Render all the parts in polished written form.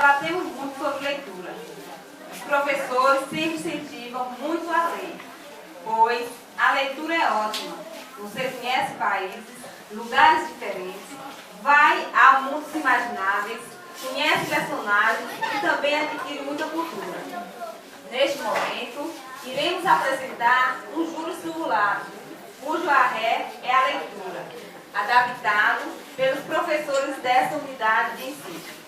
Debatemos muito sobre leitura. Os professores sempre incentivam muito a ler, pois a leitura é ótima. Você conhece países, lugares diferentes, vai a mundos imagináveis, conhece personagens e também adquire muita cultura. Neste momento, iremos apresentar um júri simulado, cujo arré é a leitura, adaptado pelos professores desta unidade de ensino.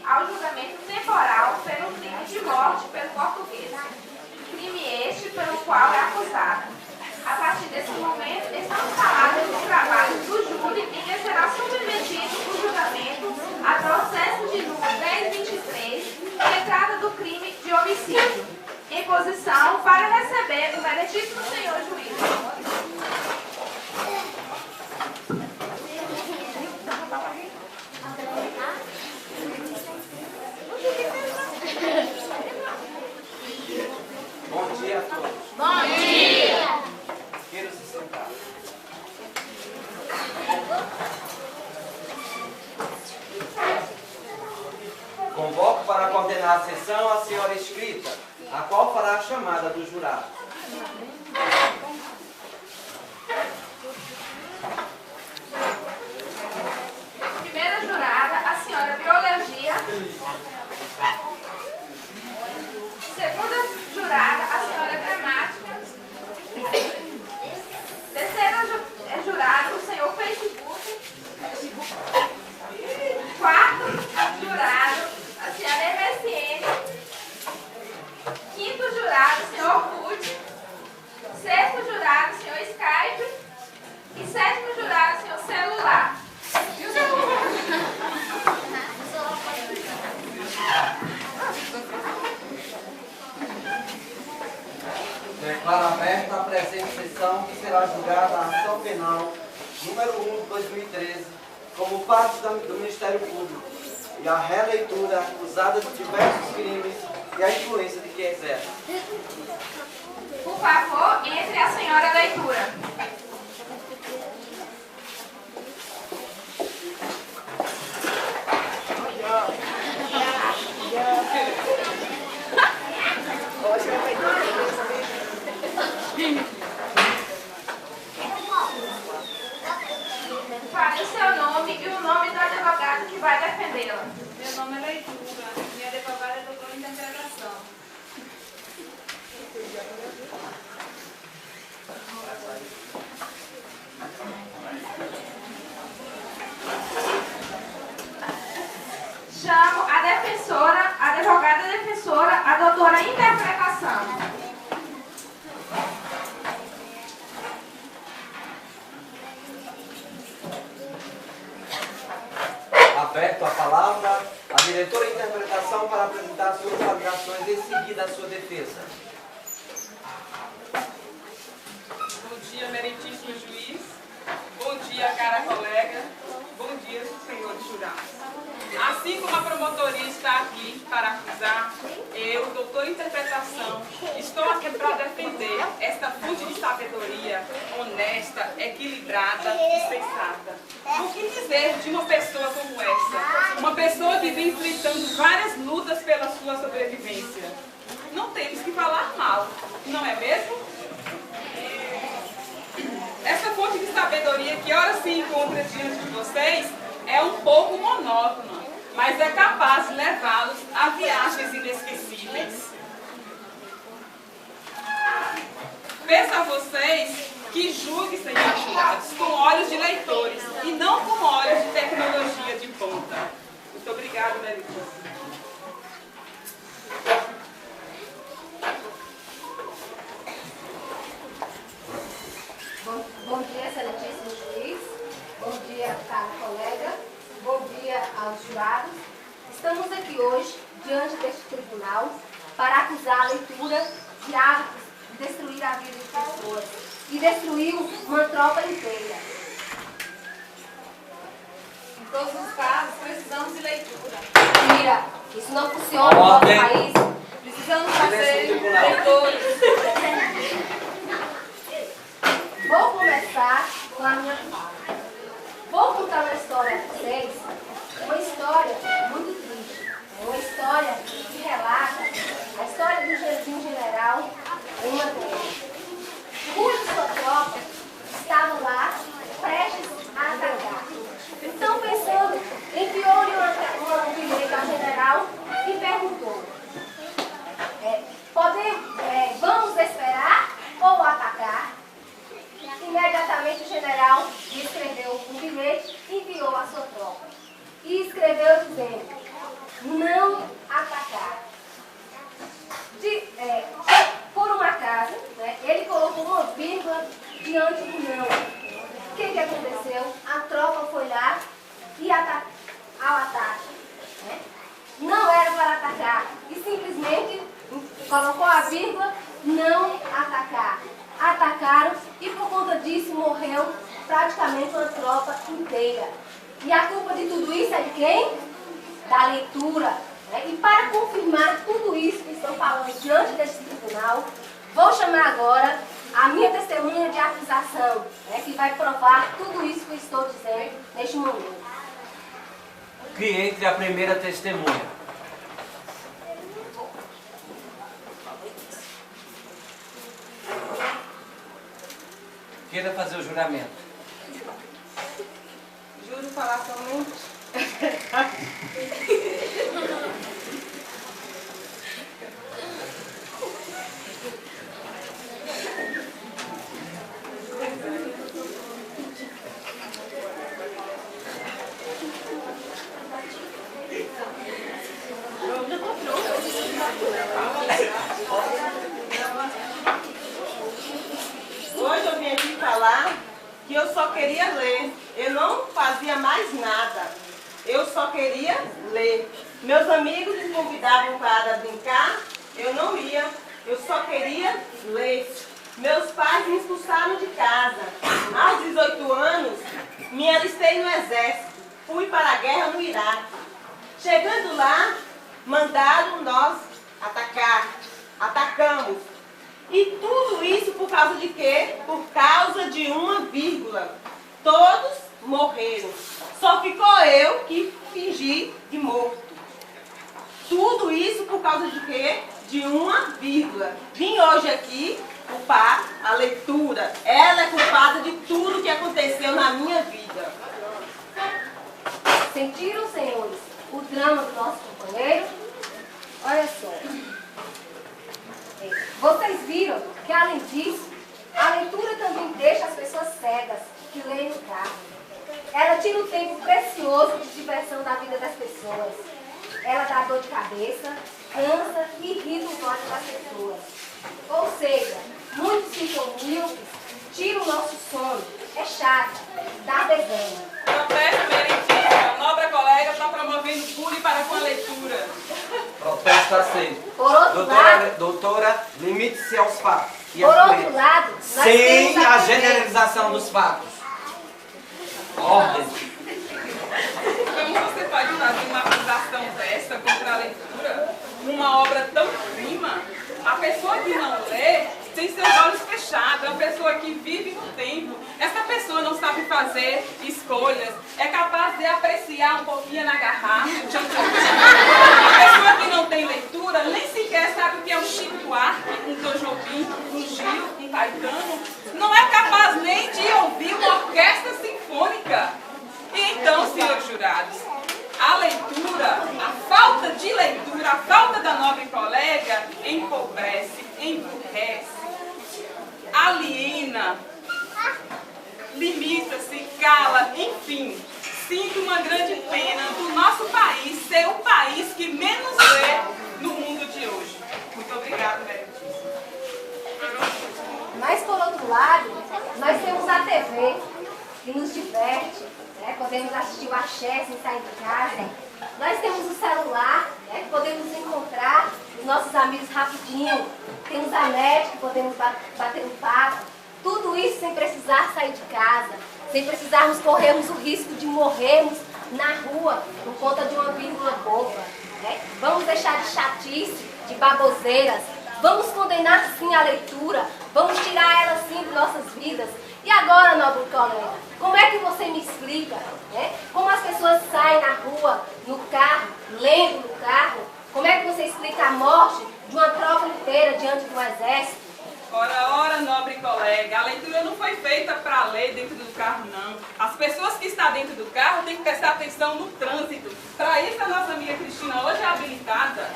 ao julgamento temporal pelo crime de morte pelo português, crime este pelo qual é acusado. A partir desse momento, estamos falados do trabalho do júri em que será submetido o julgamento a processo de número 1023, que trata do crime de homicídio, em posição para receber o meritíssimo senhor juiz. Bom dia a todos. Bom dia! Queiram se sentar. Convoco para coordenar a sessão a senhora escrita, a qual fará a chamada do jurado. Primeira jurada, a senhora Biologia. Segunda jurada, a senhora Gramática. Terceira jurada, o senhor Facebook. Quarto jurado, a senhora MSN. Quinto jurado, o senhor Orkut. Sexto jurado, o senhor Skype. E sétimo jurado, o senhor Celular. Declaro aberta a presente sessão que será julgada a ação penal número 1 de 2013 como parte do Ministério Público e a releitura acusada de diversos crimes e a influência de quem exerce. Por favor, entre a senhora leitura. Fale o seu nome e o nome do advogado que vai defendê-la. Meu nome é Leitura. Minha advogada é doutora em interpretação. Chamo a defensora, a advogada defensora, a doutora em interpretação. Aberto a palavra a diretora de interpretação para apresentar suas alegações em seguida à sua defesa. Bom dia, meritíssimo juiz. Bom dia, cara colega. Bom dia, senhores jurados. Assim como a promotoria está aqui para acusar, eu, doutor em interpretação, estou aqui para defender esta fonte de sabedoria honesta, equilibrada e sensata. O que dizer de uma pessoa como essa? Uma pessoa que vem enfrentando várias lutas pela sua sobrevivência. Não temos que falar mal, não é mesmo? Essa fonte de sabedoria que ora se encontra diante de vocês é um pouco monótona, mas é capaz de levá-los a viagens inesquecíveis. Peço a vocês que julguem, senhores jurados, com olhos de leitores e não com olhos de tecnologia de ponta. Muito obrigada, Melissa. Bom dia, excelentíssimo juiz. Bom dia, caro colega. Bom dia aos jurados. Estamos aqui hoje, diante deste tribunal, para acusar a leitura de hábitos de destruir a vida de pessoas. E destruiu uma tropa inteira. Em todos os casos, precisamos de leitura. Mentira, isso não funciona no nosso país. Precisamos fazer leitores. Vou começar com a minha fala. Vou contar uma história a vocês, uma história muito triste. Uma história que relata a história de um general em uma guerra, cuja sua tropa estava lá prestes a atacar. Então, pensando, enviou-lhe um bilhete ao general e perguntou: vamos esperar ou atacar? Imediatamente o general escreveu um bilhete e enviou à sua tropa. E escreveu dizendo: não atacar. Por um acaso, ele colocou uma vírgula diante do não. O que aconteceu? A tropa foi lá e ao ataque. Não era para atacar. E simplesmente colocou a vírgula, não atacar. Atacaram e por conta disso morreu praticamente uma tropa inteira. E a culpa de tudo isso é de quem? Da leitura. E para confirmar tudo isso que estou falando diante desse tribunal, vou chamar agora a minha testemunha de acusação, que vai provar tudo isso que eu estou dizendo neste momento. Que entre a primeira testemunha. Queira fazer o juramento. Juro falar somente. Hoje eu vim aqui falar que eu só queria ler. Eu não fazia mais nada. Eu só queria ler. Meus amigos me convidavam para brincar. Eu não ia. Eu só queria ler. Meus pais me expulsaram de casa. Aos 18 anos, me alistei no exército. Fui para a guerra no Iraque. Chegando lá, mandaram nós atacar. Atacamos. E tudo isso por causa de quê? Por causa de uma vírgula. Todos morreram. Só ficou eu que fingi de morto. Tudo isso por causa de quê? De uma vírgula. Vim hoje aqui culpar a leitura. Ela é culpada de tudo que aconteceu na minha vida. Sentiram, senhores, o drama do nosso companheiro? Olha só. Vocês viram que, além disso, a leitura também deixa as pessoas cegas que leem no carro. Ela tira um tempo precioso de diversão da vida das pessoas. Ela dá dor de cabeça, cansa e irrita os olhos das pessoas. Ou seja, muitos ficam míopes, tiram o nosso sono. É chata, dá desânimo. Protesto, Merentíssima. A nobre colega está promovendo bullying para com a leitura. Protesto aceito. Por outro lado, Doutora, limite-se aos fatos. E por às outro leis. lado, nós Sem temos a aprender. generalização dos fatos. Ordem. Como você pode fazer uma acusação dessa contra a leitura? Uma obra tão prima? A pessoa que não lê tem seus olhos fechados, é uma pessoa que vive no tempo. Essa pessoa não sabe fazer escolhas, é capaz de apreciar um pouquinho na garrafa. A pessoa que não tem leitura nem sequer sabe o que é um Chico Buarque, um Tom Jobim, um Gil, um Caetano. Não é capaz nem de ouvir uma orquestra sinfônica. E então, senhores jurados, a leitura, a falta de leitura, a falta da nobre colega empobrece, emburrece, aliena, limita-se, cala, enfim. Sinto uma grande pena do nosso país ser o país que menos lê no mundo de hoje. Muito obrigada, Merentíssima. Mas, por outro lado, Nós temos a TV, que nos diverte, né? Podemos assistir o Axé sem sair de casa. Nós temos o celular, né? Que podemos encontrar os nossos amigos rapidinho. Temos a net, que podemos bater um papo. Tudo isso sem precisar sair de casa, sem precisarmos corrermos o risco de morrermos na rua por conta de uma vírgula boba. Né? Vamos deixar de chatice, de baboseiras. Vamos condenar sim a leitura. Vamos tirar ela sim de nossas vidas. E agora, nobre colega, como é que você me explica, né? Como as pessoas saem na rua, no carro, lendo no carro? Como é que você explica a morte de uma tropa inteira diante do exército? Ora, nobre colega, a leitura não foi feita para ler dentro do carro, não. As pessoas que estão dentro do carro têm que prestar atenção no trânsito. Para isso, a nossa amiga Cristina hoje é habilitada,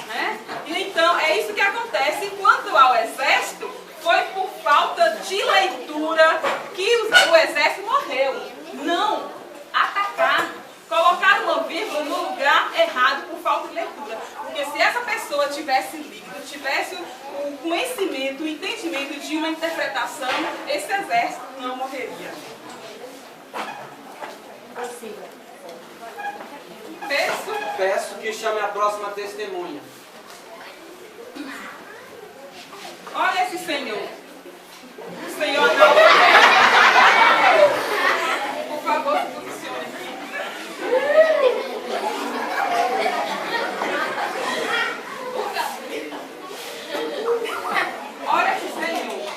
né? E então, é isso que acontece. Quanto ao exército, foi por falta de leitura que o exército morreu. Não atacar, colocar uma vírgula no lugar errado por falta de leitura. Porque se essa pessoa tivesse lido, tivesse o conhecimento, o entendimento de uma interpretação, esse exército não morreria. Peço que chame a próxima testemunha. Olha esse senhor. O senhor não. Por favor, se posicione aqui. Olha esse senhor.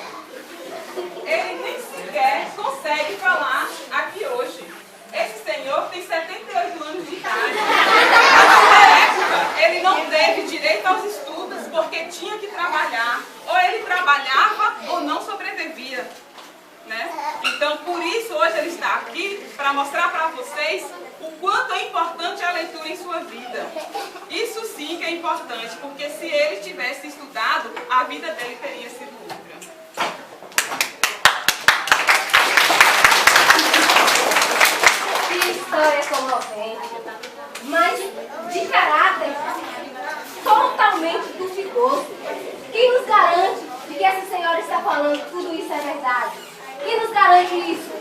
Ele nem sequer consegue falar aqui hoje. Esse senhor tem 78 anos de idade. Nessa época, ele não teve direito aos estudos porque tinha que trabalhar. Ou ele trabalhava ou não sobrevivia. Né? Então, por isso, hoje ele está aqui para mostrar para vocês o quanto é importante a leitura em sua vida. Isso sim que é importante, porque se ele tivesse estudado, a vida dele teria sido outra. Que história comovente, mas de caráter totalmente duvidoso. Quem nos garante de que essa senhora está falando tudo isso é verdade? Quem nos garante isso?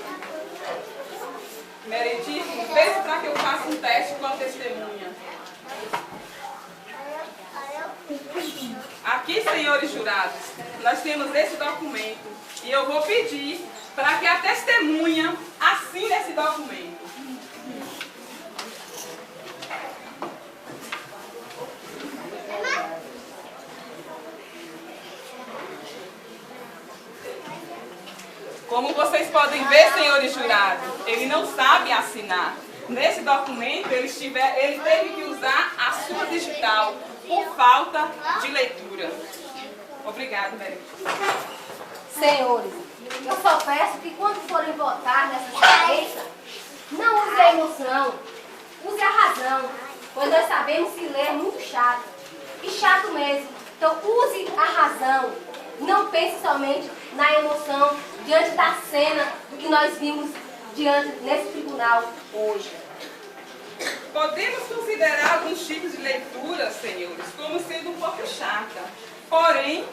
Meredith, peço para que eu faça um teste com a testemunha. Aqui, senhores jurados, nós temos esse documento e eu vou pedir para que a testemunha assine esse documento. Como vocês podem ver, senhores jurados, ele não sabe assinar. Nesse documento, ele teve que usar a sua digital por falta de leitura. Obrigado, Meredith. Senhores, eu só peço que quando forem votar nessa sentença, não use a emoção, use a razão, pois nós sabemos que ler é muito chato, e chato mesmo. Então use a razão, não pense somente na emoção diante da cena do que nós vimos nesse tribunal hoje. Podemos considerar alguns tipos de leitura, senhores, como sendo um pouco chata, porém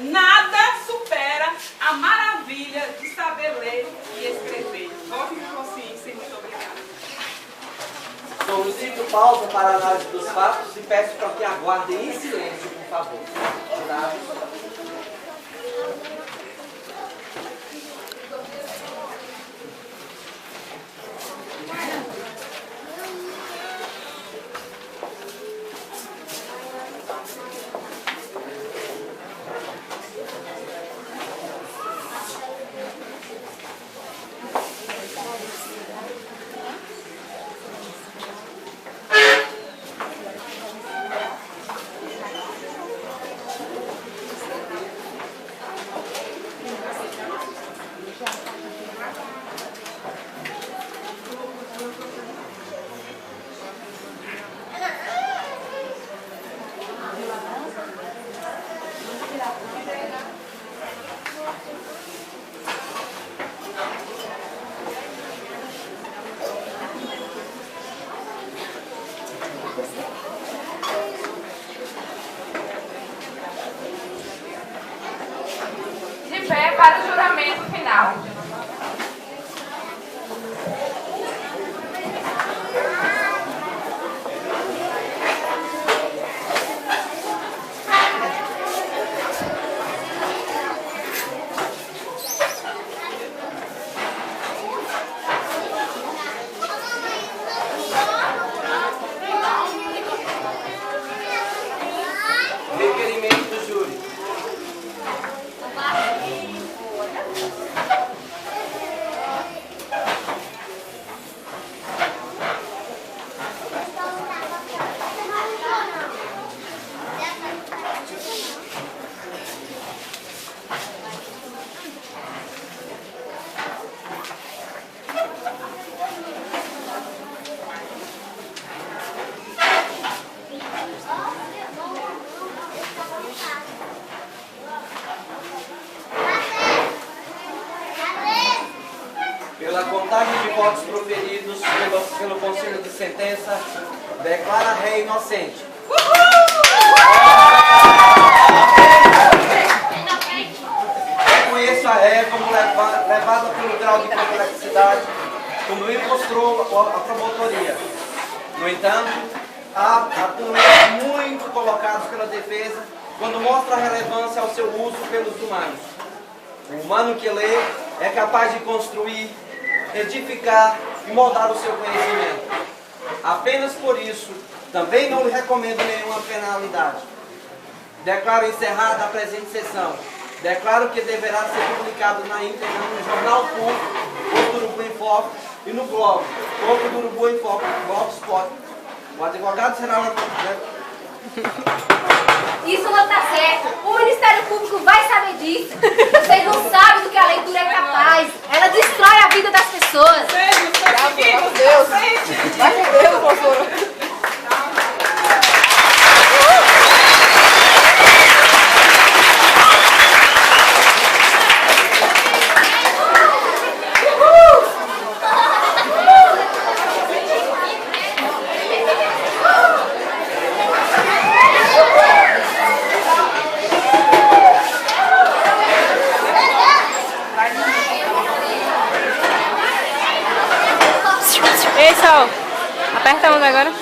nada supera a maravilha de saber ler e escrever. Volte com consciência e muito obrigada. Solicito pausa para a análise dos fatos e peço para que aguardem em silêncio, por favor. Jurados. para o juramento final. Requerimento do júri. Pela contagem de votos proferidos pelo Conselho de Sentença, declara ré inocente. Reconheço a ré como levada pelo grau de complexidade, como me mostrou a promotoria. No entanto, há argumentos muito colocados pela defesa quando mostra a relevância ao seu uso pelos humanos. O humano que lê é capaz de construir, edificar e moldar o seu conhecimento. Apenas por isso, também não lhe recomendo nenhuma penalidade. Declaro encerrada a presente sessão. Declaro que deverá ser publicado na íntegra no Jornal Público, Corpo do Urubu em Foco e no blog, Corpo do Urubu em Foco, Blogspot. O advogado será... Isso não está certo. O Ministério Público vai saber disso. Vocês não sabem do que a leitura é capaz. Ela destrói a vida das pessoas. Graças a Deus. Vai com Deus, professora. Ei, Sol, aperta a onda agora.